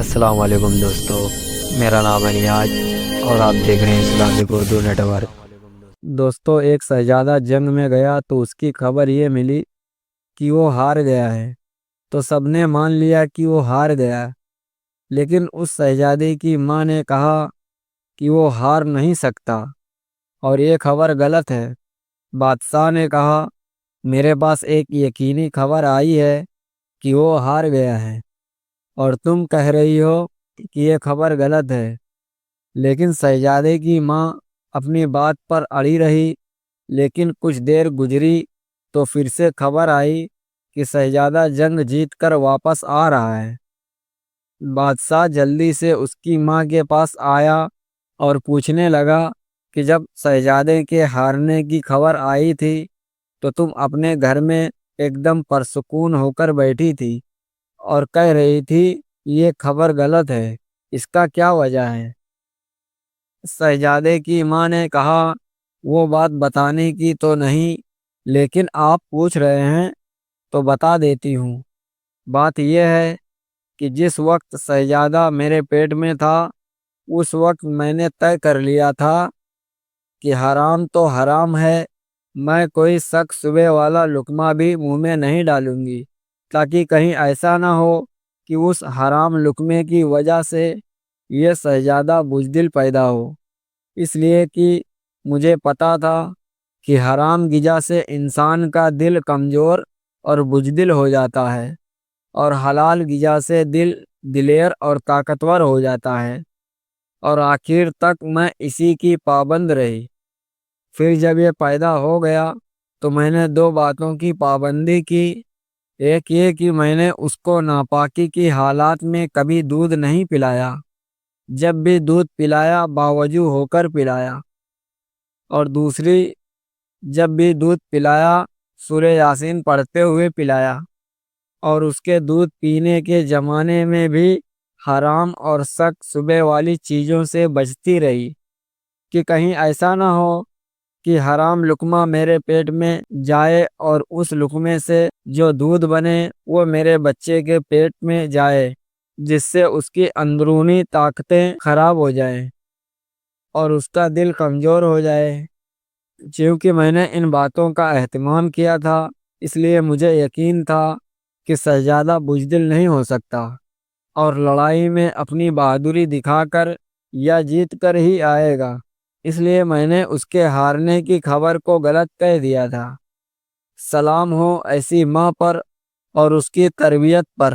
السلام علیکم دوستو، میرا نام ہے نیاز اور آپ دیکھ رہے ہیں اسلامک اردو نیٹ ورک۔ دوستو، ایک شہزادہ جنگ میں گیا تو اس کی خبر یہ ملی کہ وہ ہار گیا ہے۔ تو سب نے مان لیا کہ وہ ہار گیا، لیکن اس شہزادے کی ماں نے کہا کہ وہ ہار نہیں سکتا اور یہ خبر غلط ہے۔ بادشاہ نے کہا، میرے پاس ایک یقینی خبر آئی ہے کہ وہ ہار گیا ہے اور تم کہہ رہی ہو کہ یہ خبر غلط ہے۔ لیکن شہزادے کی ماں اپنی بات پر اڑی رہی۔ لیکن کچھ دیر گزری تو پھر سے خبر آئی کہ شہزادہ جنگ جیت کر واپس آ رہا ہے۔ بادشاہ جلدی سے اس کی ماں کے پاس آیا اور پوچھنے لگا کہ جب شہزادے کے ہارنے کی خبر آئی تھی تو تم اپنے گھر میں ایک دم پرسکون ہو کر بیٹھی تھی اور کہہ رہی تھی یہ خبر غلط ہے، اس کا کیا وجہ ہے؟ شہزادے کی ماں نے کہا، وہ بات بتانے کی تو نہیں، لیکن آپ پوچھ رہے ہیں تو بتا دیتی ہوں۔ بات یہ ہے کہ جس وقت شہزادہ میرے پیٹ میں تھا اس وقت میں نے طے کر لیا تھا کہ حرام تو حرام ہے، میں کوئی شک شبے والا لقمہ بھی منہ میں نہیں ڈالوں گی، تاکہ کہیں ایسا نہ ہو کہ اس حرام لقمے کی وجہ سے یہ شہزادہ بزدل پیدا ہو۔ اس لیے کہ مجھے پتا تھا کہ حرام غذا سے انسان کا دل کمزور اور بزدل ہو جاتا ہے اور حلال غذا سے دل دلیر اور طاقتور ہو جاتا ہے، اور آخر تک میں اسی کی پابند رہی۔ پھر جب یہ پیدا ہو گیا تو میں نے دو باتوں کی پابندی کی۔ ایک یہ کہ میں نے اس کو ناپاکی کی حالات میں کبھی دودھ نہیں پلایا، جب بھی دودھ پلایا باوضو ہو کر پلایا، اور دوسری، جب بھی دودھ پلایا سورہ یاسین پڑھتے ہوئے پلایا، اور اس کے دودھ پینے کے زمانے میں بھی حرام اور شک شبے والی چیزوں سے بچتی رہی کہ کہیں ایسا نہ ہو کہ حرام لقمہ میرے پیٹ میں جائے اور اس لقمے سے جو دودھ بنے وہ میرے بچے کے پیٹ میں جائے، جس سے اس کی اندرونی طاقتیں خراب ہو جائیں اور اس کا دل کمزور ہو جائے۔ چونکہ میں نے ان باتوں کا اہتمام کیا تھا، اس لیے مجھے یقین تھا کہ شہزادہ بزدل نہیں ہو سکتا اور لڑائی میں اپنی بہادری دکھا کر یا جیت کر ہی آئے گا۔ اس لیے میں نے اس کے ہارنے کی خبر کو غلط کہہ دیا تھا۔ سلام ہو ایسی ماں پر اور اس کی تربیت پر۔